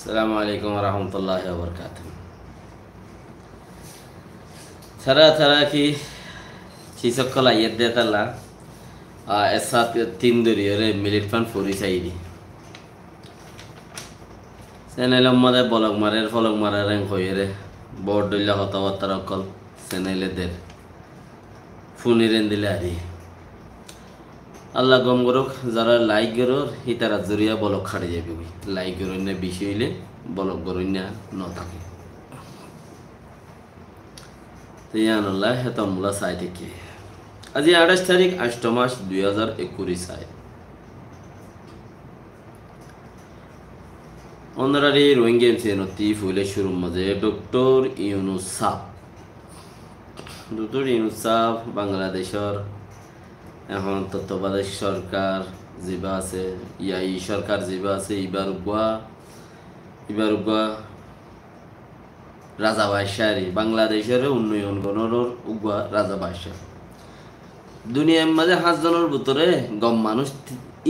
আসসালামু আলাইকুম রহমতুল্লাহ বরকাত। সারা সারা কি চিসকল আইয়ের দে তালা এসা তিন দরিয়রে মিলিট ফান ফুরি চাইদি সেনাইল মদে বলক মারের ফলক মারার রেং হইরে বড় দইলা হতাবার্তার অকল সেনাইলে দের ফুনিরেন দিলে আরি আল্লাহ গম গরক যারা লাইক গরর হিতারা জরিয়া বলক খাড়ে যাবে লাইক গরন্য বেশি হইলে বলক গরন্য ন থাকে ইয়ানুল্লাহ হেতমুলা সাই থেকে আজি 28 তারিখ 8 মাস 2021 সাল অনারারি রোহিঙ্গা এমসিএনতি ফুলে শুরু মাঝে ডক্টর ইউনুস সাহ বাংলাদেশের এখন তত্ত্বাবধায়ক সরকার যেবা আছে ইয়াই সরকার যেবা আছে ইবার উগা রাজা বাদশাহী বাংলাদেশের উন্নয়ন গণর উগা রাজা বাদশাহ দুনিয়ার মাঝে 5 জনের ভিতরে গম মানুষ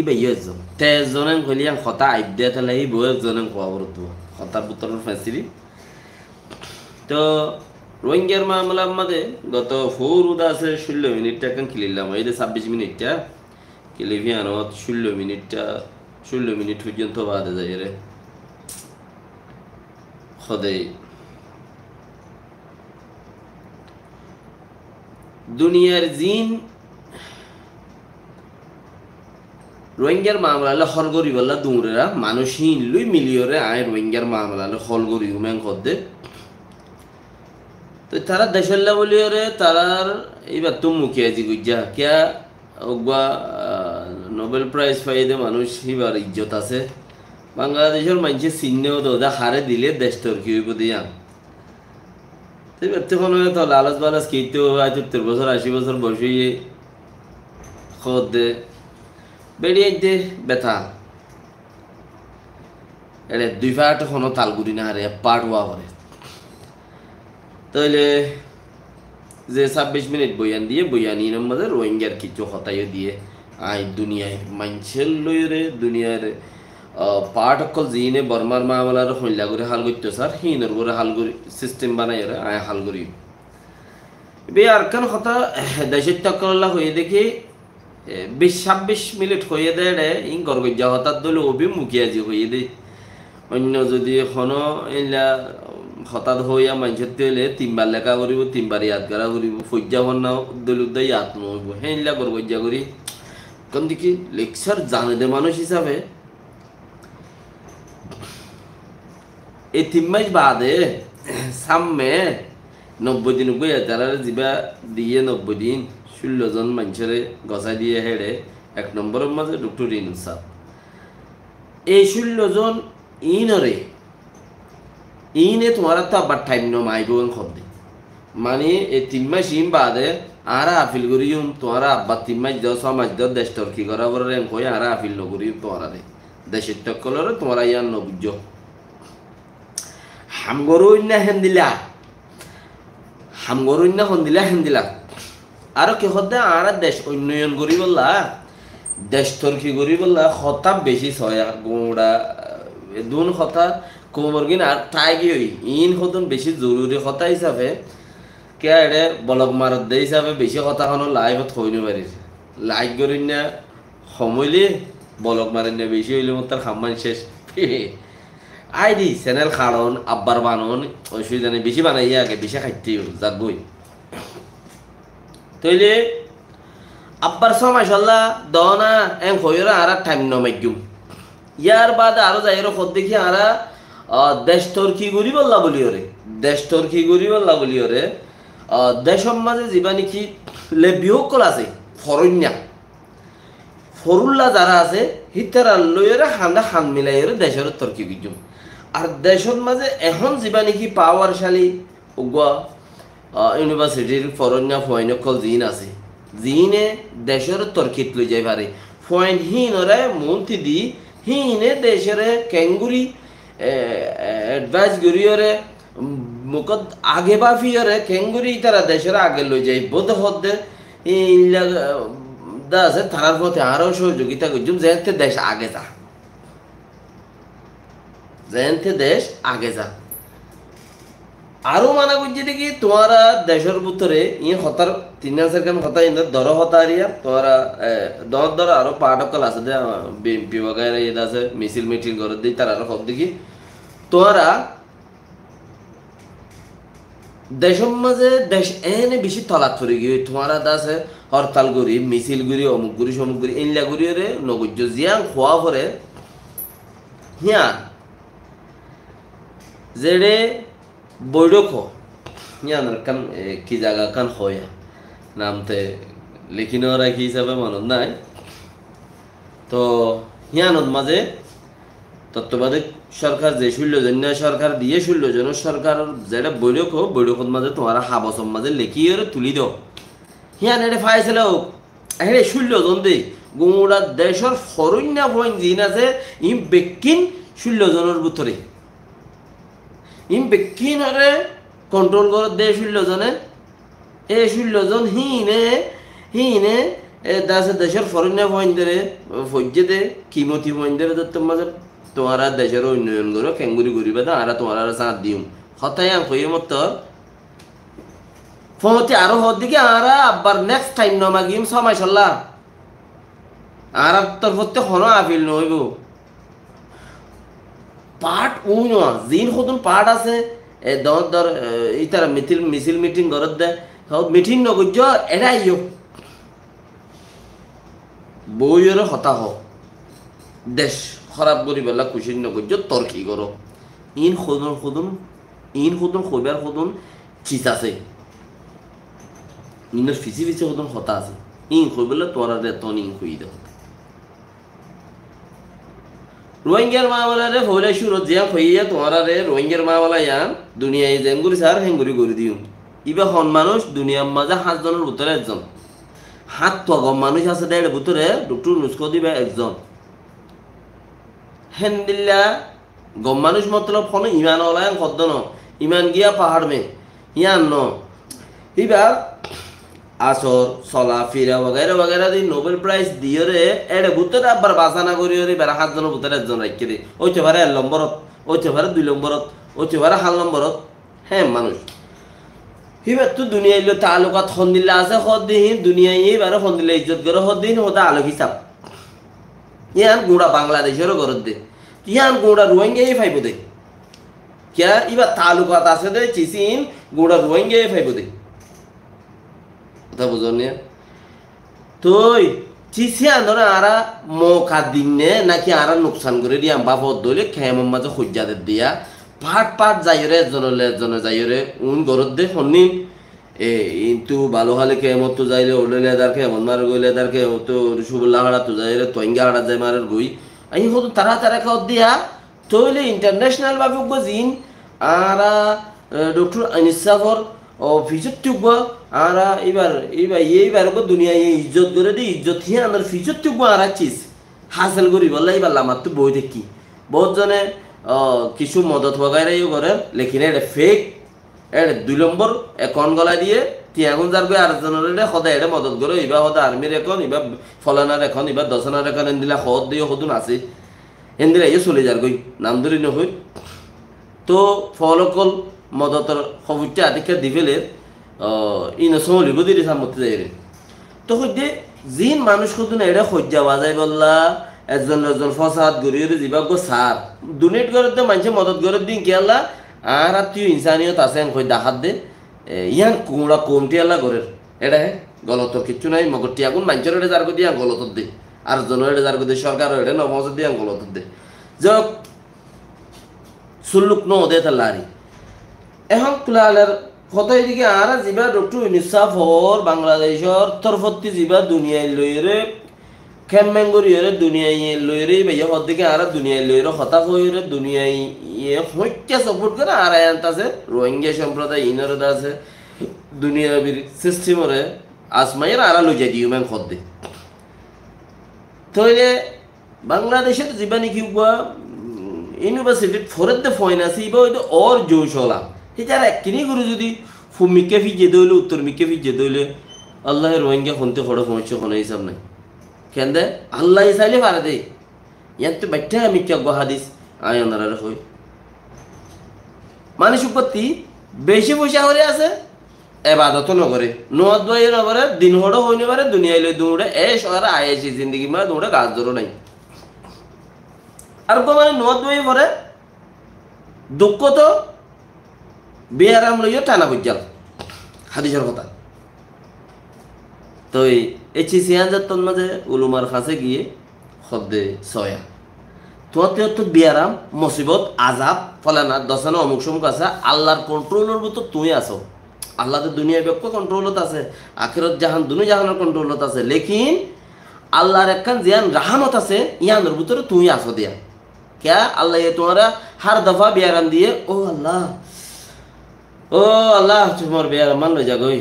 ইবাই একজন 13 জনের হলিয়া কথা আইব দিয়ে তাহলে এই বউ একজনের খবর তো কথার ভিতরের ফ্যাসিলি তো রোহিঙ্গার মামলার মাঝে গত ফৌরুদা আছে 16 মিনিট টাকা কিলিলাম এই 26 মিনিটটা কিলিভিয়ানত 16 মিনিট পর্যন্ত বাদে যায় রে খোদে দুনিয়ার জিন রোহিঙ্গার মামলালে হল করি বললা দুমরেরা মানুষহীন লুই মিলিয়রে আয় রোহিঙ্গার মামলালে হল করি উমেন খদ্দে তো তারা দেশল্লা বলিওরে তারার এইবার তো মুখিয়া জি গুজ্জা কিয়া ওগা নোবেল প্রাইজ পাইদে মানুষ এবার ইজ্জত আছে বাংলাদেশের মানুষে চিহ্নেও দোদা হারে দিলে দেশ তোর কি হইব দিয়া তখন তো লালচ বালাস কেইতেও হয়তো 70 বছর 80 বছর বসে খদ দে বেরিয়ে দে ব্যথা এরে 2 পাট কোনো তালগুড়ি না হারে পাট হওয়া করে তাহলে যে 26 মিনিট বয়ান দিয়ে বয়ানির মধ্যে রোহিঙ্গার কিছু হতাইও দিয়ে আই দুনিয়ায় মানুষের লইরে দুনিয়ার পাট অকল জিনে বর্মার মামলার হইলা করে হাল করতে স্যার হিনর করে হাল করি সিস্টেম বানাই আয় হাল করি বে আর কান কথা দেশের তকল্লা হয়ে দেখি 26 মিনিট হয়ে দেয় ইন গরগজ্জা হঠাৎ দলে অভিমুখিয়া যে হয়ে দেয় অন্য যদি এখনো এলা হঠাৎ হইয়া মানুষের হইলে 3বার লেখা করিব 3বার ইয়াদ করা করিব ফজ্জা বন্যা দলুদ্দা ইয়াদ নহব হেলা গরগজ্জা করি কোন দিকে লেকচার জানে দে মানুষ হিসাবে এই 3 মাস বাদে সামনে 90 দিন গিয়ে যারা যা দিয়ে 90 দিন 16 জন মানুষের গছাই দিয়ে হেড়ে 1 নম্বরের মাঝে ডক্টর ইউনুস সাহেব এই 16 জন ইনে তোমার তো আবার টাইম ন মাইব খদ্দে মানে এই 3 মাস ইন বাদে আরা আপিল করিম তোমার আব্বা 3 মাস 10 মাস দেশ তর্কি করা বলে কই আরা আপিল নকরিম তোমার দেশের তকলরে তোমার ইয়ার নবুজ হামগরুইনা হেন্দিলা হেন্দিলা আর কি হতে আর দেশ উন্নয়ন করি বললা দেশ তর্কি করি বললা হতা বেশি ছয়া গোড়া দুন কথা কোমরগিন আর তাই গিয়ে ইন হতন বেশি জরুরি কথা হিসাবে কে এড়ে বলক মারত দে হিসাবে বেশি কথা কোনো লাইভত হইনি পারিস লাইক করিন না সমইলে বলক মারেন না বেশি হইলে মোর তার খাম্মান শেষ আইডি চ্যানেল খাড়ন আব্বার বানন অসুবিধা নেই বেশি বানাই আগে বেশি খাইতে যাক বই তৈলে আব্বার মাশাল্লাহ দনা এম হইরা আর টাইম নমাইগুম ইয়ার বাদে আরো যাই খদ দেখি আর দেশ তর্কি করি বললা বলি ওরে দেশের মাঝে যা নাকি লেবিহকল আছে ফরন্যা ফরুল্লা যারা আছে হিতারা লইরে হান মিলাই দেশের তর্কি গুজুম আর দেশের মাঝে এখন যা নাকি পাওয়ারশালী উগা ইউনিভার্সিটির ফরন্যা ফয়নকল জিন আছে জিনে দেশের তর্কিত লই যাই পারে ফয়েন হিনরে মন্ত্রী দি হিনে দেশের কেঙ্গুরি এডভাইস করিয়রে মুকদ আগে বাফিয়রে কেঙ্গুরি তারা দেশের আগে লই যাই বোধ হদ্দে দা আছে তারার পথে আরো সহযোগিতা করছুম যে দেশ আগে যা যেনতে দেশ আগে যা আরো মানা করছি দেখি তোমারা দেশের ভিতরে ইয়ে হতার 3 কাম হতা ইন্দ দর হতারিয়া তোমারা দর দর আরো পাঠকল আছে দে বিএনপি বগাইরা ইয়ে আছে মিছিল মিটিং করে দিই তার আরো সব দেখি তোমারা দেশের মাঝে দেশ এনে বেশি তলাত করে গিয়ে তোমারা দাসে হরতাল করি মিছিল করি অমুক করি সমুক করি ইনলা করি রে নগর্য জিয়াং খোয়া পরে হিয়া যেড়ে বৈঠক ইয়ানোর কান কি জায়গা কান হয় নামতে লিখিন রাখি হিসাবে মনত নাই তো হিয়ানোর মাঝে তত্ত্বাবধায়ক সরকার যে 16 সরকার দিয়ে 16 সরকার যেটা বৈঠক মাঝে তোমার হাবসম মাঝে লেখিয়ে তুলি দাও হিয়ান এটা ফাইছিল হ্যাঁ 16 দে গোড়া দেশের ফরন্যা পয়েন্ট জিন আছে ইম বেকিন 16 ভিতরে ইম বেকিন আরে কন্ট্রোল করে দে 16 এই 16 হিনে দেশের ফরন্যা পয়েন্ট ধরে ফজ্জে দে কিমতি পয়েন্ট ধরে মাঝে তোমারা দেশের উন্নয়ন করো কেঙ্গুরি করিবে না আর তোমার সাথ দিম হতাই হয়ে মতো ফমতি আরো হর দিকে আর আবার নেক্সট টাইম নমাগিম 6 মাস হল্লা আর তোর প্রত্যে হনো আপিল নইব পার্ট উই ন জিন হতুন পার্ট আছে দর দর ইতারা মিছিল মিটিং করত দে সব মিটিং নগজ্য এড়াই বইয়ের হতা হোক দেশ খারাপ করি বেলা খুশি নগজ্য তর্কি করো ইন খুদুন খৈবার খুদুন চিজ আছে ইনের ফিসি খুদুন হতা আছে ইন খৈ বেলা তোরা রে তন ইন খুই দে রোহিঙ্গার মামলা রে হইলে শুরু জিয়া হইয়া তোরা রে রোহিঙ্গার মামলা ইয়ান দুনিয়ায় জেঙ্গুরি সার হেঙ্গুরি করে দিও ইবা হন মানুষ দুনিয়ার মাঝে 7 জনের ভিতরে একজন 7 তো গম মানুষ আছে দেড় ভিতরে ডক্টর নুস্কো দিবে একজন হেন্দিল্লা গম মানুষ মতলব কোনো ইমান ওলায়ন কদ্দ ন ইমান গিয়া পাহাড় মে ইয়ান ন এবার আসর চলা ফিরা বগেরা বগেরা দি নোবেল প্রাইজ দিয়ে রে এড়ে ভিতরে আবার বাসানা করি রে বেড়া 7 জনের ভিতরে একজন রাখি দে ওইতে পারে 1 নম্বরত ওইতে পারে 2 নম্বরত ওইতে পারে 7 নম্বরত হ্যাঁ মানুষ এবার তো দুনিয়া এলো তালুকাত হন্দিল্লা আছে হদ্দিন দুনিয়া এবারে হন্দিল্লা ইজ্জত করে হদ্দিন হতে আলো হিসাব ইয়ান গুড়া বাংলাদেশেরও গরত দে ইয়ান গুড়া রোহিঙ্গা ফাইব দে क्या इबा तालुकात আছে দে চিসিন গুড়া রোহিঙ্গা ফাইব দে কথা বুঝনে তুই চিসিয়া ধরে আরা মৌকা দিনে নাকি আরা নুকসান করে দিয়া বাপত দলে খেমম মাঝে খুঁজাদের দিয়া পাট যাইরে জনে যাইরে উন গরত দে হন্নি কিন্তু ভালো হালে কেমত তো যাইলে ওলে দারকে এমন মার গইলে দারকে তো রসুল্লাহ হাড়া তো যাইরে তৈঙ্গা হাড়া যাই মারের গই আই হতো তারা খাওয়া দিয়া তৈলে ইন্টারন্যাশনাল ভাবে জিন আরা ডক্টর আনিসাফর অফিসত টুকব আরা এইবার দুনিয়া ইজ্জত করে দি ইজ্জত হিয়া আমার ফিজত টুকব আরা চিজ হাসিল করি বললে এইবার আমার তো বই দেখি বহুত জনে কিছু মদত বগাইরাইও করে লেখিন এটা ফেক এটা 2 নম্বর অ্যাকাউন্ট গলা দিয়ে তিয়াগুন যার গই আরেকজনের সদায় এটা মদত করে ইবা সদা আর্মির এখন ইবা ফলানার এখন ইবা দশনার এখন এনদিলা সদ দিয়ে সদুন আছে এনদিলা ইয়ে চলে যার গই নাম ধরি নহই তো ফলকল মদতর খবরটা আদিকে দিবেলে ইনো চলিব দিদি সামতে যাই রে তো সদ্যে জিন মানুষ সদুন এটা সজ্জা বাজাই বললা একজন ফসাদ গড়িয়ে যাবা গো সার ডোনেট করে মানুষে মদত করে দিন কি আল্লাহ আর তুই ইনসানিয়ত আছে কই দেখাত দে ইয়ান কুমড়া কমটি আল্লাহ গরের এটা হ্যাঁ গলত কিচ্ছু নাই মগর টিয়াগুন মানুষের এটা যার দিয়া গলত দে আর জনের এটা যার দিয়ে সরকার এটা নমজ দিয়া গলত দে যাক সুল্লুক ন দে তাল্লারি এখন প্লানের কত এদিকে আর যাবা ডক্টর ইউনিসাফর বাংলাদেশের তরফতি যাবা দুনিয়ায় লইরে খেমেঙ্গুরিয়রে দুনিয়ায় লইরে ভাইয়া হদ্দিকে আর দুনিয়ায় লইরে হতাশ হইরে দুনিয়ায় হত্যা সাপোর্ট করে আর আয়ান্ত আছে রোহিঙ্গা সম্প্রদায় ইনর আছে দুনিয়াবির সিস্টেমরে আসমাইয়ের আর লইয়া দিও ম্যাং হদ্দে তইলে বাংলাদেশের জীবানি কি ইউনিভার্সিটির ফরের ফয়েন আছে ইবা হয়তো ওর জৌশলা সেই যারা একখিনি করে যদি মিকে ফিজে দইলে উত্তর মিকে ফিজে দইলে আল্লাহ রোহিঙ্গা শুনতে খড়ো সমস্যা কোনো হিসাব নাই কেন দে আল্লাহ চাইলে পারে দে ইয়ার তো বাচ্চা আমি কে হাদিস আয় ওনারা হই মানুষ প্রতি বেশি পয়সা হলে আছে এবাদত নগরে নোয়াদ বই নগরে দিন হড়ো হইনে পারে দুনিয়ায় লই দৌড়ে এ শহরে আয়েছি জিন্দগি মানে দৌড়ে গাছ ধরো নাই আর মানে নোয়াদ বই পরে দুঃখ তো বেয়ারাম লইও টানা বুঝাল হাদিসের কথা তো এই চিসিয়ানজার তোর মাঝে উলুমার কাছে গিয়ে হদ্দে সয়া তোমার তো বেয়ারাম মুসিবত আজাব ফলানা দশানো অমুক সমুক আছে আল্লাহর কন্ট্রোলের ভিতর তুই আসো আল্লাহ তো দুনিয়ায় ব্যাপক কন্ট্রোলত আছে আখিরত জাহান দুনিয়া জাহানের কন্ট্রোলত আছে লেকিন আল্লাহর একখান জিয়ান রাহামত আছে ইয়ানোর ভিতরে তুই আসো দিয়া क्या अल्लाह ये तुम्हारा हर दफा बेयाराम दिए ओ अल्लाह तुम्हार बेयाराम मान लो जागोई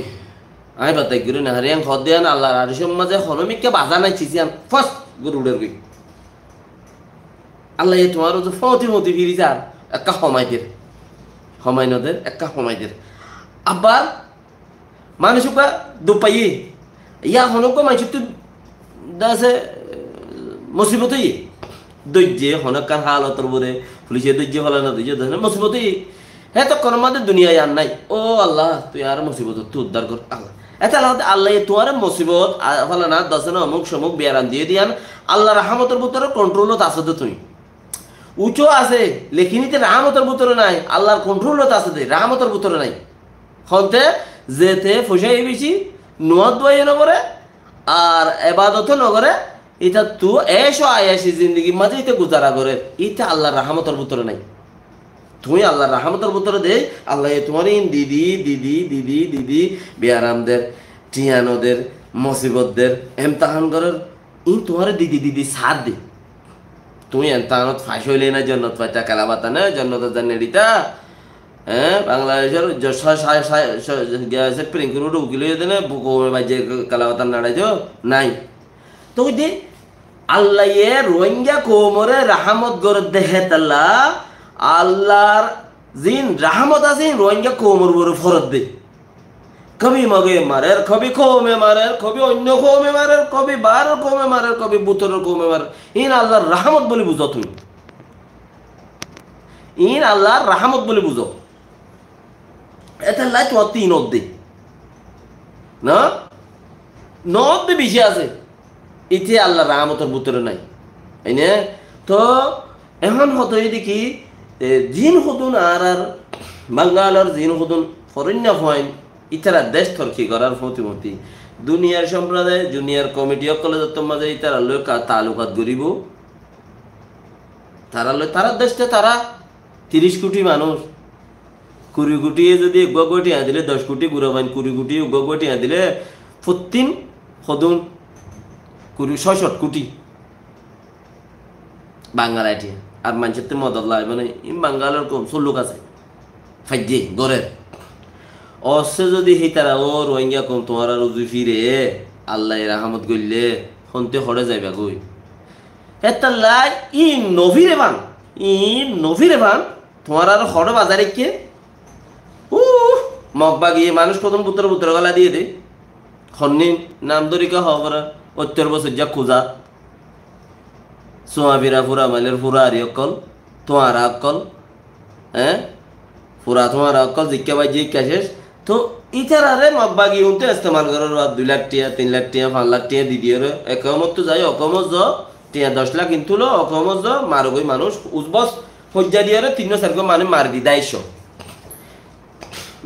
आई बताई गुरु ने हरियान खद दिया ना अल्लाह आरिशम मजे खनमिक के बाजा नहीं चीज़ियान फर्स्ट गुरु उड़र गई अल्लाह ये तुम्हारा जो फोती मोती फिरी चार एक्का हमाय नदर एक्का हमाय दर अब्बा मानुष का दुपाई या हनों को मानुष तो दासे मुसीबत ही দৈর্যে হনকার হালতর বলে পুলিশে দৈর্য ফেলে না দৈর্য ধরে মুসিবতই হ্যাঁ তো কোনো মাদের দুনিয়ায় আর নাই ও আল্লাহ তুই আর মুসিবত তুই উদ্ধার কর আল্লাহ এত আল্লাহ আল্লাহ তোমার মুসিবত ফেলে না দশ না অমুক সমুক বেয়ারাম দিয়ে দিয়ান আল্লাহ রাহমতের ভিতরে কন্ট্রোলত আছে তো তুমি উঁচু আছে লেখিনিতে রাহমতের ভিতরে নাই আল্লাহর কন্ট্রোলত আছে দে রাহমতের ভিতরে নাই হতে যেতে ফসাই বেশি নোয়াদ দোয়াই নগরে আর এবাদত নগরে এটা তো এসো আয়াসি জিন্দগি মাঝে এটা গুজারা করে এটা আল্লাহর রাহমতের ভিতরে নাই তুমি আল্লাহর রাহমতের ভিতরে দে আল্লাহ তোমার দিদি দিদি দিদি দিদি বেয়ারামদের টিয়ানোদের মুসিবতদের এমতাহান করার তোমার দিদি দিদি সাথ দে তুমি এমতাহানত ফাঁস হইলে না জন্নত পাইতা কালাবাতা না জন্নত জানিটা হ্যাঁ বাংলাদেশের প্রিঙ্কুর উকিল দেনে বুকমে বাজে কালাবাতার নাড়াইছ নাই তো দে আল্লাহ রোহিঙ্গা কোমরে রাহমত গড় দেহে তাল্লা আল্লাহর জিন রাহমত আছে রোহিঙ্গা কোমর বড় ফরত দে কবি মগে মারের কবি কোমে মারের কবি অন্য কোমে মারের কবি বার কোমে মারের কবি বুতরের কোমে মারের ইন আল্লাহর রাহমত বলে বুঝো তুমি ইন আল্লাহর রাহমত বলে বুঝো এটা লাই তো তিন অদ্দে না নদ্দে বেশি আছে ইতে আল্লাহ রাহমতের ভিতরে নাই তাই না তো এখন হতো দেখি জিন হতুন আর বাঙ্গালোর জিন হতুন ফরণ্য হয় ইতারা দেশ থরকি করার প্রতিমতি দুনিয়ার সম্প্রদায় জুনিয়র কমিটি সকলে যত মাঝে ইতারা লোক তালুকাত গরিব তারা দেশে তারা 30 কোটি মানুষ 20 কোটি যদি 1 কোটি দিলে 10 কোটি গুড়াবান 20 কোটি 1 কোটি দিলে প্রতিদিন হদুন 60 কোটি বাঙালি আর মানুষের তো মদত লাগে মানে বাঙ্গালোর কম 100 লোক আছে ফাইজে গড়ের অসে যদি সেই তারা ও রোহিঙ্গা কম তোমার আর উজু ফিরে আল্লাহ রাহমত করলে হন্তে হরে যাইবা গই এটা লাই নভিরে বান তোমার আর হরে বাজারে কে মগবা গিয়ে মানুষ প্রথম পুত্র গলা দিয়ে দে খন্নি নাম দরিকা হওয়ার 70 বছর যা খোঁজা সোয়াবিরা ফুরা মাইলের ফুরা আরি অকল তোমার অকল হ্যাঁ ফুরা তোমার অকল জিজ্ঞা বাই জিজ্ঞা শেষ তো ইতারারে মগবাগি উনতে ইস্তেমাল করার 2 লাখ টিয়া 3 লাখ টিয়া 5 লাখ টিয়া দি দিয়ে একমত তো যাই অকমত য টিয়া 10 লাখ কিন্তু লো অকমত য মারগই মানুষ উজবস হজ্জা দিয়ে 3-4 গো মানে মার দি 250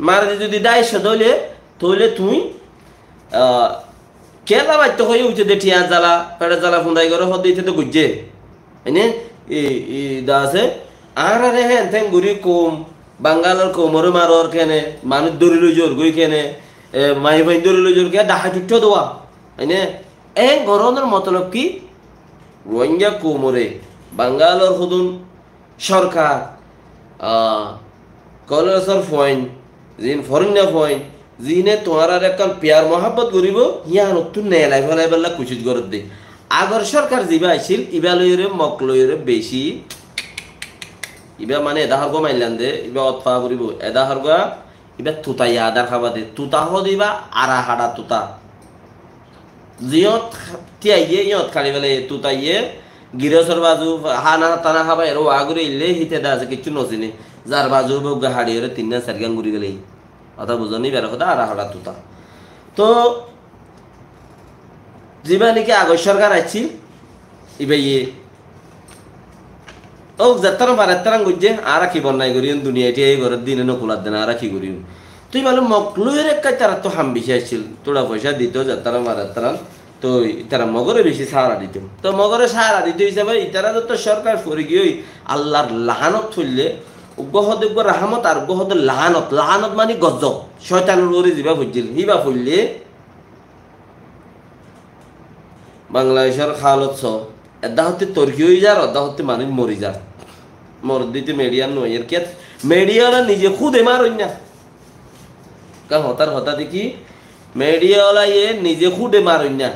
মার দি যদি 250 দলে তইলে তুই কেলা বাইতে হয়ে উঠে দে টিয়া জ্বালা পেটে জ্বালা ফুন্দাই করে হদ দিতে তো গুজে এনে ই দাসে আর আরে হ্যাঁ থেন গুরি কম বাঙ্গালোর কোমরে মারর কেনে মানুষ দৌড়ি লই জোর গই কেনে মাই ভাই দৌড়ি লই জোর কে ডাহা টুট্টো দেওয়া এনে এই গরনের মতলব কি রোহিঙ্গা কোমরে বাঙ্গালোর হুদুন সরকার কলেজর পয়েন্ট জিন ফরেন পয়েন্ট জিনে তোমার আর একখান পেয়ার মহাব্বত করিব ইয়া নতুন নেলাই ফেলাই বেলা কুচিত গরত দে আগর সরকার যিবা আইছিল ইবা লইরে মক লইরে বেশি ইবা মানে এদাহর গো মাইলান দে ইবা অতফা করিব এদাহর গা ইবা তুতা ইয়াদার খাবা দে তুতা হ দিবা আরা হাড়া তুতা জিয়ত তিয়াইয়ে ইয়ত খালি বেলে তুতাইয়ে গিরসর বাজু হানা তানা খাবা এরো আগরে ইলে হিতে দা আছে কিছু নসিনে যার বাজু বগা হাড়িয়ে 3-4 গান ঘুরি গেলেই কথা বুঝনি বের কথা আর হঠাৎ তুতা তো যিবা নাকি আগর সরকার আইছিল ইবাই ও যাত্রা বারাত্রাং গুজে আর কি বন্যাই করিন দুনিয়াটি এই ঘরের দিনে নকুলার দেন আর কি করিন তুই বলো মকলুয়ের একটা তারা তো হাম বেশি আসছিল তোরা পয়সা দিত যাত্রা বারাত্রাং তো তারা মগরে বেশি সাহারা দিত তো মগরে সাহারা দিত হিসাবে ইতারা তো সরকার ফরে গিয়ে আল্লাহর লাহানত থইলে গহদ রাহমত আর গহদ লাহানত লাহানত মানে গজব শয়তানের ওরে যিবা ফুজিল হিবা ফুললে বাংলাদেশের খালত ছ এদা হতে তর্কি হয়ে যার অদা হতে মানুষ মরি যার মর দিতে মেডিয়ার নয় এর কে মেডিয়ালা নিজে খুদে মারই না কারণ হতার হতা দেখি মেডিয়ালা এ নিজে খুদে মারই না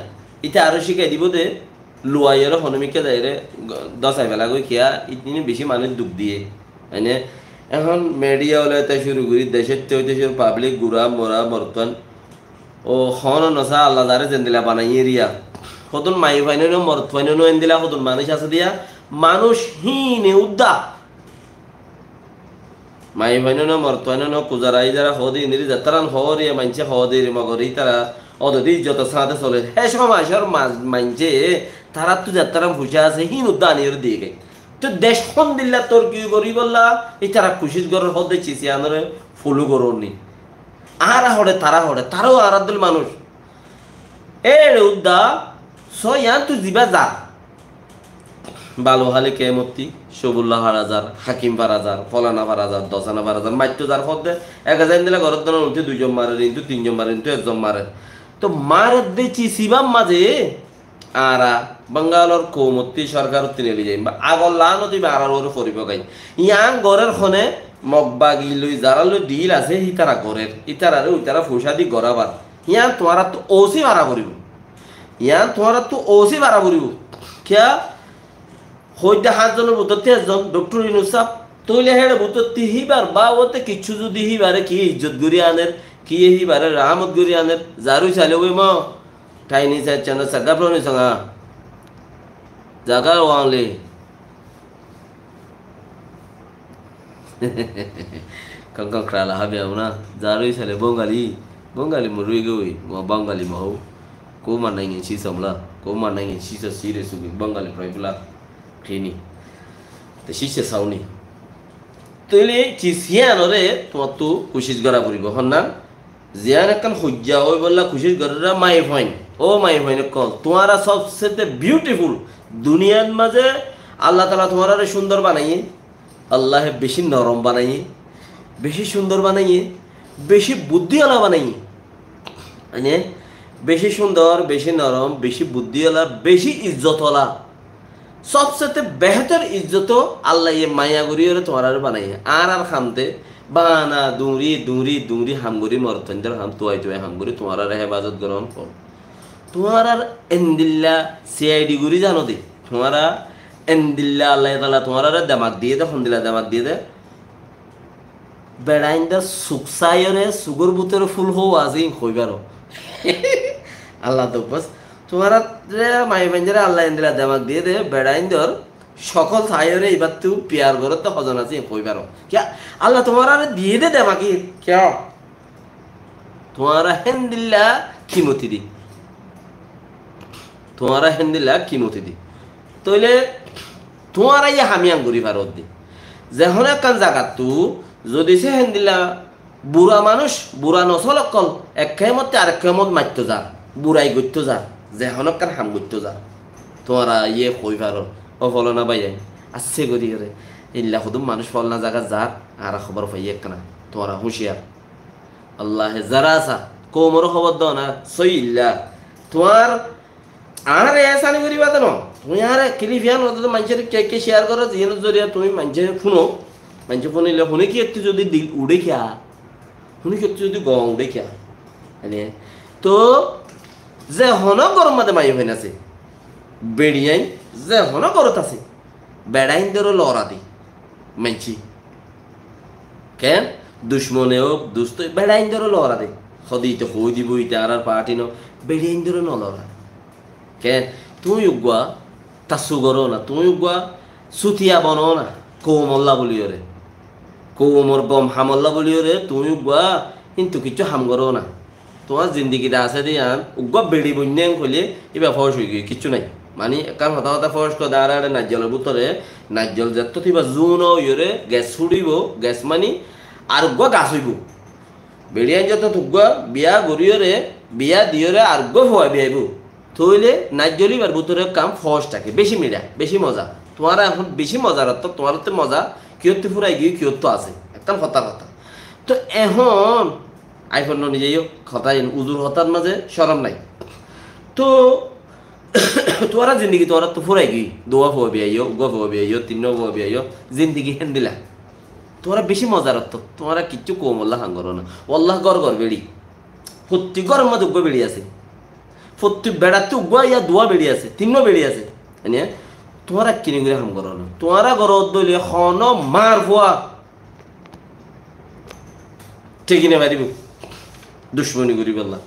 ইটা আরো শিখাই দিব দে লুয়াইয়ের হনমিকে যাই রে দশাই বেলা গই খেয়া ইতিনি বেশি মানুষ দুঃখ দিয়ে মানে এখন মেডিয়া হলে শুরু করি দেশের দেশের পাবলিক গুড়া মরা বর্তমান ও খন নসা আল্লাহ দারে জেন্দিলা বানাইয়ে রিয়া কতন মাই ফাইনো মরত ফাইনো এন্দিলা কতন মানুষ আছে দিয়া মানুষ হিনে উদ্দা মাই ফাইনো মরত ফাইনো কুজারাই যারা হদি ইন্দিরি যাত্রান হরিয়া মানছে হদি মগরি তারা অদদি যত সাথে চলে হে সমাজের মানছে তারা তো যাত্রা খুশি আছে হিন উদ্দা আনিয়ে দিয়ে গে তো দেশখন দিল্লা তোর কি করি বললা এই তারা খুশির ঘরের হদে চিসি আনরে ফুলু করনি আরা হড়ে তারাও আরাদুল মানুষ এ উদ্দা সয়ান তুই দিবা যা বালো হালে কেমতি সবুল্লাহ হারাজার হাকিম পারাজার ফলানা পারাজার দশানা পারাজার মাইতো যার হদে 1000 দিলে ঘরের দোনো উঠে 2 জন মারে কিন্তু 3 জন মারে কিন্তু 1 জন মারে তো মার দিছি সিবাম মাঝে আরা বাঙ্গালোর কৌমতি সরকার তিনেলি যাই বা আগর লানো তুই আরার ওর ফরিব গাই ইয়াং ঘরের খনে মগবাগি লই যারা লই ডিল আছে হিতারা ঘরের ইতারারে ওইতারা পয়সা দি গড়াবার ইয়াং তোমারা তো ওসি ভাড়া করিব ইয়াং তোমারা তো ওসি ভাড়া করিব কিয়া হইতে 7 জনের ভিতর 3 জন ডক্টর ইনুসাব তইলে হেড়ে ভিতর তিহিবার বা ওতে কিছু যদি হিবারে কি ইজ্জত গরি আনের কি হিবারে রহমত গরি আনের জারু চালে ওই ম টাইনি চাই চন্দ্র সাগা প্রনি সঙ্গা জাগা ওয়াংলে কাঙ্কাং ক্রালা হবে না জারুই চালে বঙ্গালি মরুই গই বঙ্গালি মহৌ কো মানাই সি সমলা কো মানাই সি সিরে সুবি বঙ্গালি প্রাইবলা খেনি তো শিশে সাউনি তইলে চিসিয়ানরে তোমার তো কুশিস গড়া পড়িব হন না জিয়ান একখান সজ্জা ওই বললা কুশিস গড়া মাই ফাইন ও মাই ফাইন কল তোমারা সবচেয়ে বিউটিফুল দুনিয়ার মাঝে আল্লাহ তালা তোমারা সুন্দর বানাইয়ে আল্লাহ বেশি নরম বানাইয়ে বেশি সুন্দর বানাইয়ে বেশি বুদ্ধিওয়ালা বানাইয়ে মানে বেশি সুন্দর বেশি নরম বেশি বুদ্ধিওয়ালা বেশি ইজ্জতওয়ালা সবচেয়ে বেহতর ইজ্জত আল্লাহ ইয়ে মায়া গরিয়ে তোমার বানাইয়ে আর খামতে বানা দুঁড়ি হামগুড়ি মরতন্দের হাম তুয়াই হামগুড়ি তোমার হেফাজত গ্রহণ কর তোমার এন্দিল্লা সিআইডি গুড়ি জানো দে তোমার এন্দিল্লা আল্লাহ তালা তোমার দামাক দিয়ে দে হন্দিল্লা দামাক দিয়ে দে বেড়াইন্দা সুকসাইরে সুগর বুতের ফুল হো আজি হইবার আল্লাহ তো বাস তোমার মাই বেঞ্জারে আল্লাহ এন্দিলা দামাক দিয়ে দে বেড়াইন্দর সকল সাইরে এবার তুই পিয়ার ঘর তো হজন আছে কইবার কিয়া আল্লাহ তোমার দিয়ে দে দামাকি কিয়া তোমার হেন্দিল্লা কিমতি দি তোমার হেন্দিল্লা কিমতি দি তইলে তোমার ইয়ে হামিয়াং করি ভারত দি যখন একখান জায়গা তু যদি সে হেন্দিল্লা বুড়া মানুষ বুড়া নচল অকল এক খেমতে আরেক খেমত মারত যা বুড়াই গত্য যা যেখন একখান হাম গত্য যা তোমার ইয়ে কই ভারত ও ফলনা বাইরে আসছে করি রে ইল্লা খুদুম মানুষ ফলনা জায়গা যা আর খবর পাই একখানা তোমার হুঁশিয়ার আল্লাহ যারা আসা কোমর খবর দাও না সই ইল্লা তোমার আর এসানি করিবা তো তুমি আর ক্লিফিয়ান হতো মানুষের কে শেয়ার করো যেন জরিয়া তুমি মানুষের শুনো মানুষ শুনিলে শুনে কি একটু যদি দিল উড়ে খেয়া শুনে কি একটু যদি গং উড়ে খেয়া মানে তো যে হন গরম মাঝে মাই হইন আছে বেড়িয়াই যে হন গরত আছে বেড়াইন দেরও লড়া দি মানছি কেন দুশ্মনে হোক দুস্থ বেড়াইন দেরও লড়া দে সদিতে হই দিব ইতে আর পার্টি ন বেড়িয়াইন দেরও নলড়া কেন তুমি উগুয়া তাসু করো না তুমি উগুয়া সুতিয়া বনো না কৌমল্লা বলি রে কৌমর গম হামল্লা বলিও রে তুমি উগা কিন্তু কিছু হাম করো না তোমার জিন্দিগিটা আছে দিয়ে আন উগা বেড়ি বন্যাং হইলে এবার ফস হয়ে গিয়ে কিচ্ছু নাই মানে কারণ হতা হতা ফস করে দাঁড়াড়ে নাজ্জলের ভিতরে নাজ্জল যেত থিবা জুন ইয়ে গ্যাস ছুড়িব গ্যাস মানি আর উগা গাছ হইব বেড়িয়ান যত তুগা বিয়া গরিয়রে বিয়া দিয়রে আর গো হওয়া বিয়াইব থইলে নাজ্জলিবার ভিতরে কাম ফস থাকে বেশি মিলা বেশি মজা তোমার এখন বেশি মজার তো তোমার তো মজা কিয়ত্তি ফুরাই গিয়ে কিয়ত্ত আছে একদম হতার কথা তো এখন আইফোন নিজেই হতাই উজুর হতার মাঝে সরম নাই তো তোরা জিন্দগি তোরা তো ফুরাই গই দোয়া ফুয়া বিয়াইও গো ফুয়া বিয়াইও তিন ফুয়া বিয়াইও জিন্দগি হেন দিলা তোরা বেশি মজার তো তোমরা কিচ্ছু কম আল্লাহ হাঙ্গর না আল্লাহ গর গর বেড়ি প্রত্যেক ঘরের মধ্যে উগ্র বেড়ি আছে প্রত্যেক বেড়াতে উগ্র ইয়া দোয়া বেড়ি আছে তিনও বেড়ি আছে এনে তোমরা কিনে করে হাম করো না তোমরা ঘর দলিয়ে খন মার ফুয়া ঠিক না পারিব দুশ্মনী করি বললা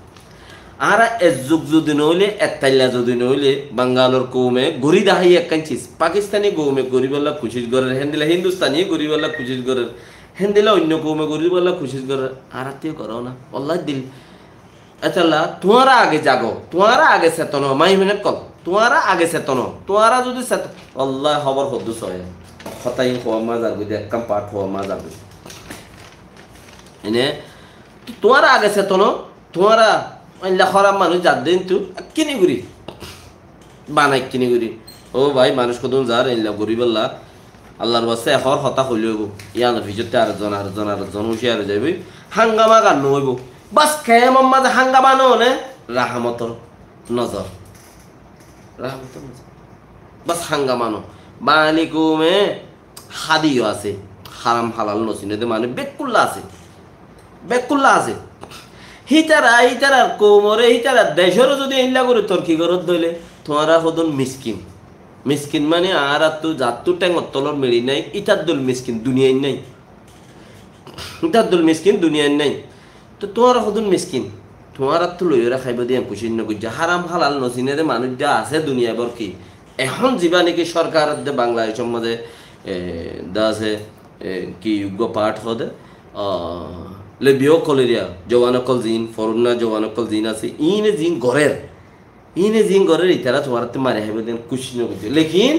আর এক যুগ যদি নইলে একতাইলা যদি নইলে বাঙ্গালোর কৌমে গড়ি দাহাই এক কাঞ্চিস পাকিস্তানি কৌমে গড়ি বললা খুশিস গরের হেন্দিলা হিন্দুস্তানি গড়ি বললা খুশিস গরের হেন্দিলা অন্য কৌমে গড়ি বললা খুশিস গরের আর আত্মীয় করো না আল্লাহ দিল আচ্ছা তোমারা আগে জাগো তোমারা আগে চেতন মাই মেহনত কল তোমারা আগে চেতন তোমারা যদি চেতন আল্লাহ খবর হদ্দুস হয় হতাই হওয়া মা যাবো একদম পাঠ হওয়া মা যাবো এনে তোমারা আগে চেতন তোমারা খারাপ মানুষ যার দিন তু কিনি করি বানাই কিনি করি ও ভাই মানুষ কত যার এলা গরিব আল্লাহ আল্লাহর বাসে এখর হতা হইলেব ইয়ান ভিজতে আরেকজন হুঁশিয়ার যাবি হাঙ্গামা গান হইব বাস খেয়ে মাঝে হাঙ্গামা নে রাহমতর নজর রাহমতর নজর বাস হাঙ্গামানো বাঙালি কুমে হাদিও আছে হারাম হালাল নসিনে মানে বেকুল্লা আছে হিতারা কোমরে হিতারা দেশেরও যদি এইলা করে তর্কি করত ধইলে তোমারা হদন মিসকিন মানে আর তো জাতু ট্যাঙর তলর মেরি নাই ইটার দল মিসকিন দুনিয়ায় নাই তো তোমার হদন মিসকিন তোমার তো লইরা খাইব দিয়ে খুশি নগুজা হারাম হালাল নসিনে মানুষ যা আছে দুনিয়া বর কি এখন যা নাকি সরকার বাংলাদেশের মধ্যে দা আছে কি যোগ্য পাঠ হদে লেবিও কলেরিয়া জওয়ানকল জিন ফরুন্না জওয়ানকল জিন আছে ইনে জিন ঘরের ইতারা তোমার মারে হাইব দেন খুশি নগুজে লেকিন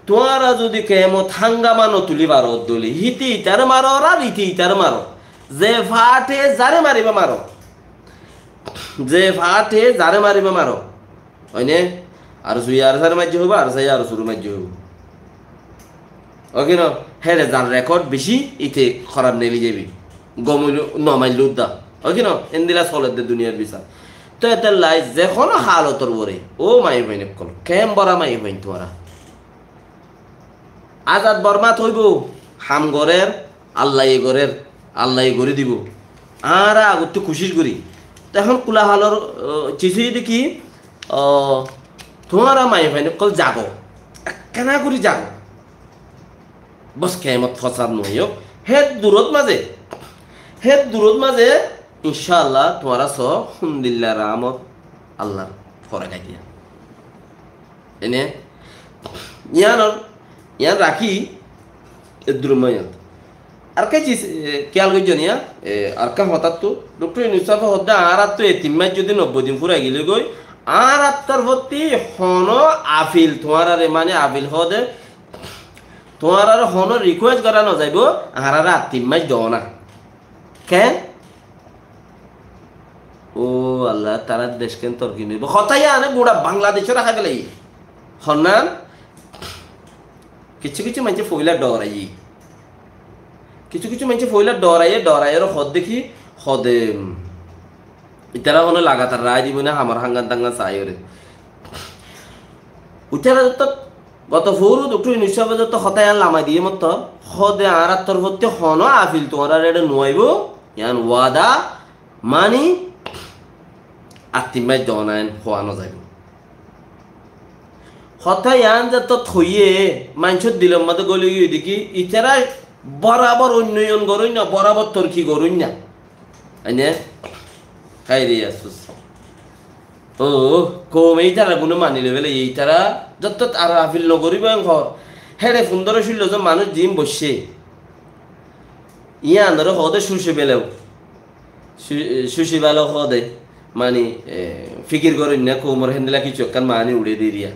তোমারা যদি কেমত হাঙ্গামা নতুলি বারো দলি হিতি ইতার মারো আর ইতি ইতার মারো যে ফাটে যারে মারিবা মারো হয়নে আর সুই আর সার মাঝে হইব আর সাই আর সুর মাঝে হইব ওকে না হ্যাঁ যার রেকর্ড বেশি ইতে খারাপ নেলি যাবি গমইল নমাইল উদ্দা ওকে না এন্দিলা চলে দে দুনিয়ার বিচার তো এতে লাই যে কোনো হালতর বরে ও মাই ভাইনে কল কেম বরা মাই ভাইন তোরা আজাদ বর্মা থইব হাম গরের আল্লাহ গড়ে দিব আর আগত খুশিস করি তখন কোলাহালর চিঠি দেখি তোমারা মাই ভাইনে কল জাগো কেনা করি জাগো বস কেমত ফসাদ নহিও হে দূরত মাঝে ইনশাআল্লাহ তোমারা হুমদিল্লা রামত আল্লাহ ফরে গাই দিয়া এনে ইয়ান রাখি দ্রুমায়াত আর কাই চিজ খেয়াল করছো নিয়া আর কা হঠাৎ তো ডক্টর ইউনুসাফ হদ্দা আর তো এতিমাই যদি 90 দিন ফুরাই গেলে গই আর আত্মার ভর্তি হন আপিল তোমার মানে আপিল হদে তোমার আর হন রিকোয়েস্ট করা না যাইব আর আত্মিমাই দেও না কেন ও আল্লাহ তারা দেশ কেন তর্কি নিব হতাই আনে গোড়া বাংলাদেশে রাখা গেলে হন্নান কিছু মানুষ ফইলা ডরাই কিছু মানুষ ফইলা ডরাইয়ের হদ দেখি হদে ইতারা হলে লাগাতার রায় দিব না আমার হাঙ্গান টাঙ্গান চাই রে উঠারা তো গত ফৌরু ডক্টর নিশ্চয় তো হতাই আন লামাই দিয়ে মত হদে আর তোর ভর্তি হন আফিল তোমার এটা নোয়াইব ইয়ান ওয়াদা মানি আত্মিমাই দনায়ন হওয়ানো যাইব হঠাৎ ইয়ান যে তো থইয়ে মানুষের দিলের মধ্যে গলি গিয়ে দেখি ইতারা বরাবর উন্নয়ন করুন না বরাবর তর্কি করুন না আইনে খাই রে আসুস ও কম এইটারা কোনো মানিলে বেলে এইটারা যত আর আফিল নকরিব ঘর হেরে সুন্দর শুনল যে মানুষ জিম বসছে ইয়া আন্দরে হদে শুষে বেলেও শুষি বেলেও হদে মানে ফিকির করেন না কোমর হেন্দিলা কিছু একখান মানি উড়ে দিয়ে দিয়া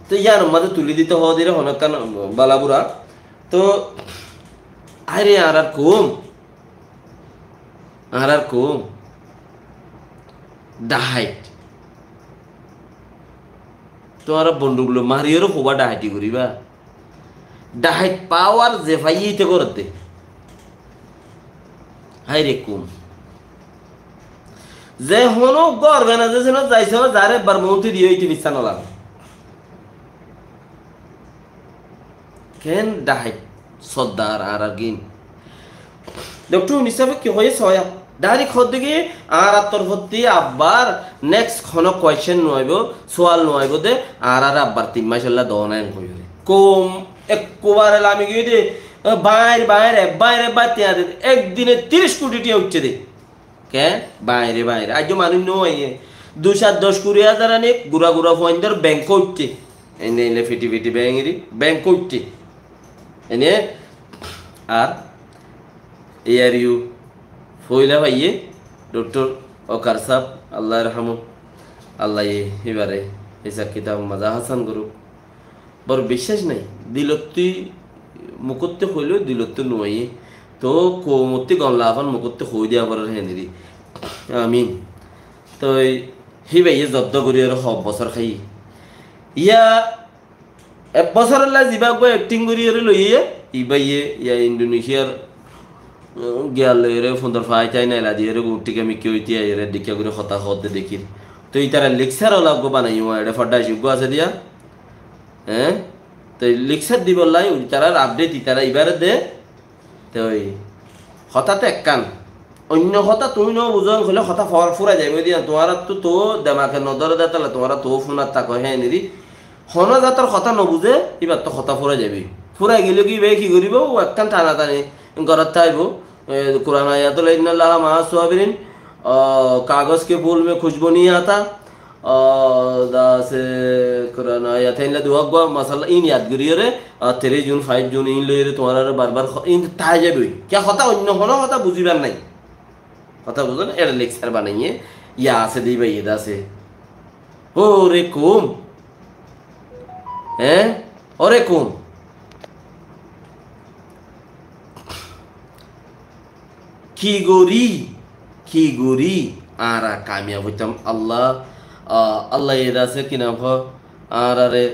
তো ইয়ার মাঝে তুলি দিতে হদে রে হনকান বালাবুরা তো আরে আর কম আর কম ডাহাইট তোমার বন্ধুগুলো মারিয়েরও হবা ডাহাইটি করিবা ডাহাইট পাওয়ার যে ভাইতে করতে হাই রে কুম যে হনো অর্গানাইজেশন যাইছে যারে বার মন্ত্রী দিয়ে হইতে নিচ্ছা নলাম কেন ডাহাইট সর্দার আর গিন ডক্টর হিসাবে কি হয়েছে হয় ডাইরেক্ট হদ দিকে আর তরফতি আব্বার নেক্সট খন কোয়েশ্চেন নয়ব সোয়াল নয়ব দে আর আব্বার 3 মাস আল্লাহ দনায়ন কইরে কম একবার আমি গিয়ে দে বাইরে বাইরে বাইরে বাইরে একদিনে 30 কোটি টিয়া উঠছে দে কে বাইরে বাইরে আজ মানুষ নয় 2-10-20 আনে গুড়া গুড়া ফোনদের ব্যাংক উঠছে এনে এলে ফিটি ফিটি ব্যাংক উঠছে এনে আর এআর ইউ ফইলা ভাইয়ে ডক্টর ওকার সাহ আল্লাহ রহম আল্লাহ এবারে হিসাব কিতাব মাজা হাসান করুক বড় বিশ্বাস নাই দিলত্তি মুকত্তে হইল দিলত্তি নয় তো কৌমত্তি গমলা আফান মুকত্তে হই দিয়া পড়ার হেনেরি আমিন তো হি ভাইয়ে জব্দ করি আর সব বছর খাই ইয়া 1 বছর যা গো অ্যাক্টিং করি আর লইয়ে ই ভাইয়ে ইয়া ইন্দোনেশিয়ার গিয়াল রে সুন্দর ফাই চাই না লাদি রে গুটিকে আমি কেউ ইতিয়া রে দেখিয়া করে হতা হতে দেখি তো ইতারা লেকচার লাগবো বানাই এটা ফড্ডা যোগ্য আছে দিয়া হ্যাঁ তো লেকচার দিব লাই তারার আপডেট ইতারা এবারে দে তো হঠাৎ এক কান অন্য হতা তুমি ন বুঝন হলে হতা ফল ফুরা যাবে দিয়া তোমার তো দেমাকে নজর দে তাহলে তোমার তো ফোনার তাক হ্যাঁ নিরি হন যাতর কথা নবুঝে এবার তো হতা ফুরা যাবে ফুরাই গেলে কি বে কি করিব ও একখান টানা টানি ঘরত থাকবো कुरान आयातुल इन्नल्लाह मअस साबिरीन कागज के फूल में खुशबू नहीं आता से कुरान आयात है दुआ गो मसला इन यादगिरी रे 3 जून 5 जून इन ले रे तुम्हारा बार बार इन थाय जाबे क्या কথা অন্য কোন কথা বুঝিবার নাই কথা বুঝুন এর লেকচার বানাইয়ে ইয়া আছে দেই ভাই এদা আছে ও রে কুম হ্যাঁ ওরে কুম কি গরি আরা কামিয়াব হইতাম আল্লাহ আল্লাহ এরা আছে কি নাম আর আরে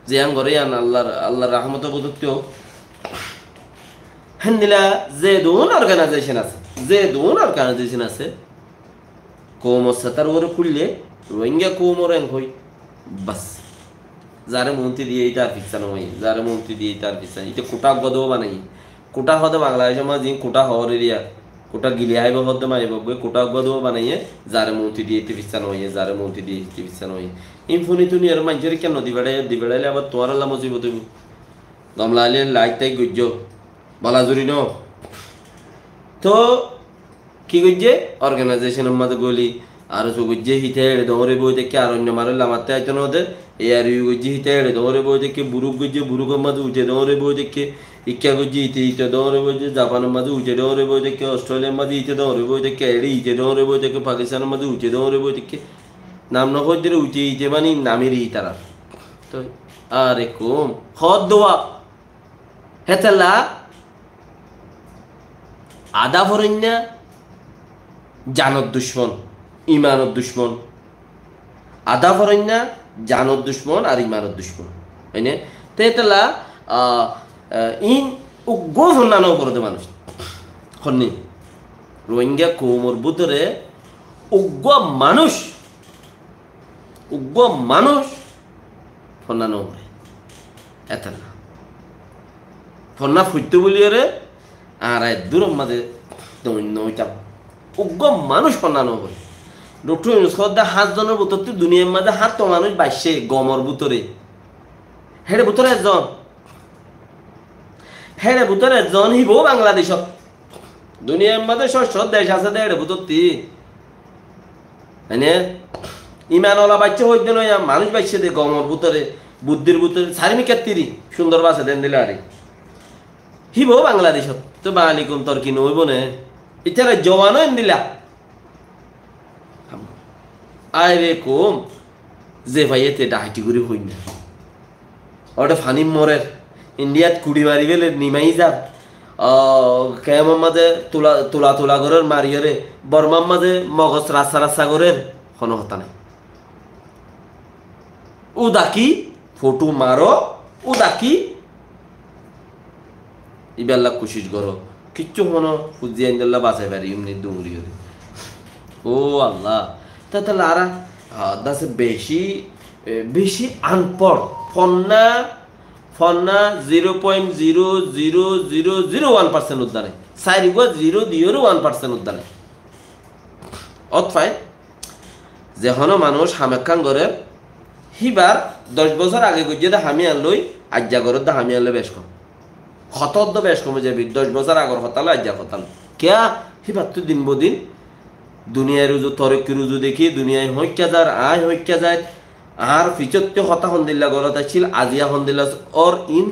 জিয়ান করে আন আল্লাহর রহমত বুঝতো হান্দিলা যে দোন অর্গানাইজেশন আছে কোম সাতার ওরে খুললে রোহিঙ্গা কোম ওরে হই বাস যারে মন্ত্রী দিয়ে তার ফিক্সান হই যারে মন্ত্রী দিয়ে তার ফিক্সান এটা কোটা গদ বানাই কোটা হতে বাংলাদেশের মাঝে কোটা হওয়ার এরিয়া কোটা গিলে আইব হতে মাইব কোটা গদ বানাইয়ে যারে মন্ত্রী দিয়ে ফিক্সান হই যারে মন্ত্রী দিয়ে ফিক্সান হই ইনফোনি তুনি আর মানুষের কেন দিবেড়াইলে আবার তোর আল্লাহ মজিব তুমি গমলালে লাইট তাই গুজ্জ বালাজুরি ন তো কি গজ্জে অর্গানাইজেশনের মধ্যে গলি আর সো গজ্জে হিতে দৌড়ে বই দেখে আর অন্য মারে লামাতে আইতো না ওদের এ আর ইউ গজ্জে হিতে দৌড়ে বই দেখে বুরুক গজ্জে বুরুকের মধ্যে উঠে দৌড়ে বই দেখে ইক্কা গজ্জে ইতে দৌড়ে বই দেখে জাপানের মধ্যে উঠে দৌড়ে বই দেখে অস্ট্রেলিয়ার মধ্যে ইতে দৌড়ে বই দেখে এড়ে ইতে দৌড়ে বই দেখে পাকিস্তানের মধ্যে উঠে দৌড়ে বই দেখে নাম নখর দিলে উঠে ইতে মানে নামের ই তারা তো আরে কম হদ দোয়া হেতেলা আদা ফরন্যা জানত দুশ্মন ইমানত দুশ্মন আদা ফরন্যা জানত দুশ্মন আর ইমানত দুশ্মন হয়নে তো এতলা ইন উগ্র ফন্নানো করতে মানুষ খন্নি রোহিঙ্গা কোমর ভিতরে উগ্র মানুষ ফন্নানো করে এতলা ফন্না ফুটতে বলিয়ে রে আর দূর মাঝে দৈন্য হইতাম উগ্র মানুষ ফন্নানো করে ডক্টর ইউনুসদা 7 জনের ভিতর দুনিয়ার মাঝে 7 মানুষ বাইশে গমর ভিতরে হেড়ে ভিতরে একজন হিব বাংলাদেশত দুনিয়ার মাঝে 6 দেশ আছে হেড়ে ভিতর এনে ইমানওয়ালা বাচ্চা হইতে নয় মানুষ বাইছে দে গমর ভিতরে বুদ্ধির ভিতরে সারিমিকার তিরি সুন্দর বাসে দেন দিলে আরে হিব বাংলাদেশত তো বাঙালি কোন তর্কি নইব নে ইতারা জওয়ানো দিলা আরে কম যে ভাইয়েতে ডাহাইটি করে হই না ওটা ফানি মরের ইন্ডিয়াত কুড়ি মারি গেলে নিমাই যাব কেমন মাঝে তোলা তোলা তোলা করের মারিয়রে বর্মার মাঝে মগজ রাস্তা রাস্তা করের কোনো হতা নাই ও ডাকি ফটো মারো ও ডাকি ইবেল্লা কোশিশ করো কিচ্ছু হনো ফুজি আইনদুল্লাহ বাঁচাই পারি এমনি ডুঙ্গরি করে ও আল্লাহ তাহলে আরা দাসে বেশি বেশি আনপড় ফন্না ফন্না 0.00001% উদ্দানে সাইরিগো 0.01% উদ্দানে অতফাই যে হনো মানুষ হামেকান করে হিবার 10 বছর আগে গিয়ে হামি আনলই আজ্জা গরত হামি আনলে বেশ কম হতদ্দ বেশ কমে যাবি 10 বছর আগর হতালো আজ্জা হতালো কেয়া হিবার তো দিন বদিন দুনিয়ায় রুজু তরক্কি রুজু দেখি দুনিয়ায় হইক্যা যার আয় হইক্যা যায় আর ফিচত্য হতা হন্দিল্লা গলত আছিল আজিয়া হন্দিল্লা ওর ইন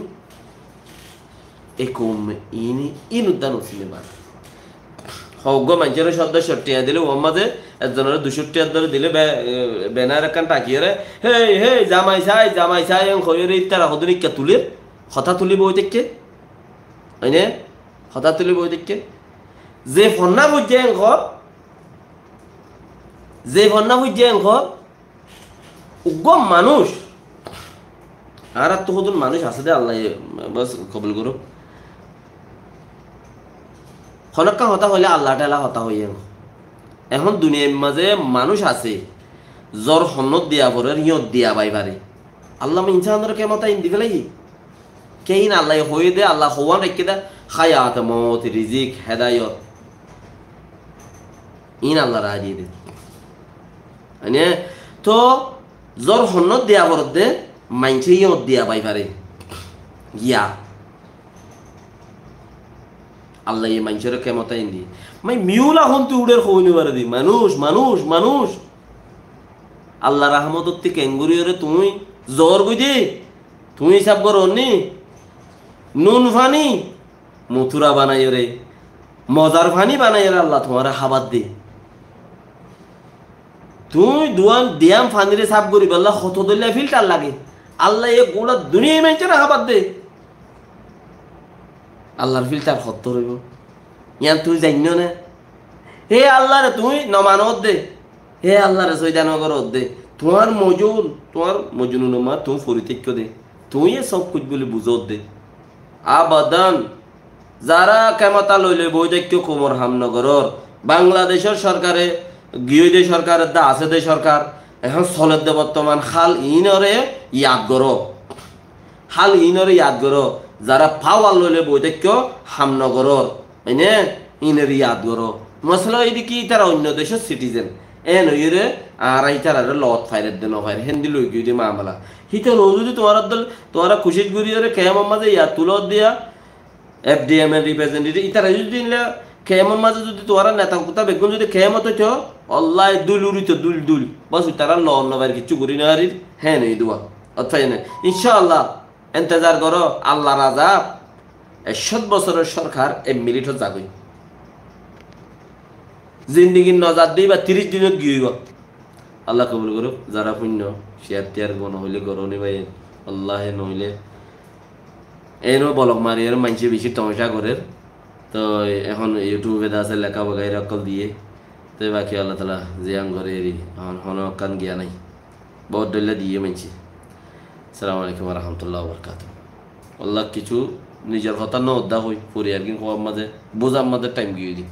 একম ইন উদ্যান উঠিলে মান হগ্য মানুষের সদস্য টিয়া দিলে ওর মাঝে একজনের 200 টিয়া ধরে দিলে ব্যানার একান টাকিয়ে হে হে জামাই চাই হইরে ইত্যারা হদনিকা তুলে হতা তুলি বই দেখকে হয়নে হতা তুলি বই দেখকে যে ফন্না বুঝছে ঘর যে ফন্না বুঝছে ঘর উগ্র মানুষ আর তো হতুন মানুষ আছে দে আল্লাহ বাস কবুল করো হনক্কা হতা হইলে আল্লাহ টালা হতা হইয়ে এখন দুনিয়ার মাঝে মানুষ আছে জ্বর হন্নত দিয়া পরে হিয়ত দিয়া বাই পারে আল্লাহ ইনসানদের কেমতা ইন দিবে লাগি কেইন আল্লাহ হয়ে দে আল্লাহ হওয়ান রেখে দে হায়াত মত রিজিক হেদায়ত ইন আল্লাহ রাজি দে মানে তো জ্বর হন্নত দিয়া পর দে মাইনছে ইয়ত দিয়া বাই পারে গিয়া আল্লাহ এই মানুষের কেমতা ইন দি মাই মিউলা হন তুই উড়ের হইনি পারে দি মানুষ মানুষ মানুষ আল্লাহ রাহমতর থেকে কেঙ্গুরিয়রে তুই জ্বর গুদি তুই হিসাব করো নি নুন ফানি মথুরা বানাই রে মজার ফানি বানাই রে আল্লাহ তোমার হাবাদ দে তুই দুয়ান দিয়াম ফানিরে সাফ করি আল্লাহ কত দলিয়া ফিল্টার লাগে আল্লাহ এ গোটা দুনিয়ায় মানুষের হাবাদ দে আল্লাহর ফিল্টার কত রইব ইয়ান তুই জানিন না হে আল্লাহ রে তুই নমানত দে হে আল্লাহ রে সৈদানগর দে তোমার মজুন নমা তুমি পরিত্যাগ দে তুই সব কুছ বলে বুঝত দে আবাদান যারা কেমতা লইলে বৈদেক্য কোমর হামনগরর বাংলাদেশের সরকারে গিয়ে সরকারের দা আছে দে সরকার এখন চলের দে বর্তমান খাল ইনরে ইয়াদ করো হাল ইনরে ইয়াদ করো যারা পাওয়ার লইলে বৈদেক্য হামনগরর এনে ইনের ইয়াদ করো মশলা এদিকে তারা অন্য দেশের সিটিজেন এন হইরে আর তারা লত ফাইরের দেন ফাইর হেন্দি লই গিয়ে মামলা হিতে লো যদি তোমার খুশি ঘুরিয়ে কেমন মাঝে ইয়া তুলত দিয়া FDM এর রিপ্রেজেন্টেটিভ ইতারা যদি কেমন মাঝে যদি তোমার নেতা কোথা বেগুন যদি কেমত হইতো আল্লাহ দুল উড়িত দুল দুল বস তারা ল অন্য বাইর কিছু করি না হারির হ্যাঁ নেই দোয়া অথাই না ইনশাআল্লাহ এন্তেজার করো আল্লাহ রাজা 100 বছরের সরকার এই মিলিট জাগই জিন্দিগির নজার দিই বা 30 দিনত গিয়েব আল্লাহ কবুল করুক যারা পুণ্য শেয়ার টিয়ার গণ হইলে গরনি ভাই আল্লাহে নইলে এনো বলক মারি আর মানুষে বেশি তমসা করে তো এখন ইউটিউবে আছে লেখা বগাই রকল দিয়ে তো বাকি আল্লাহ তালা জিয়ান করে এরি এখন হনকান গিয়া নাই বহুত ডলে দিয়ে মানছি আসসালামু আলাইকুম রহমতুল্লাহ বরকাত আল্লাহ কিছু নিজের কথা ন অধ্যা হই পরিবার কিন্তু মাঝে বোঝার মাঝে টাইম গিয়ে দিই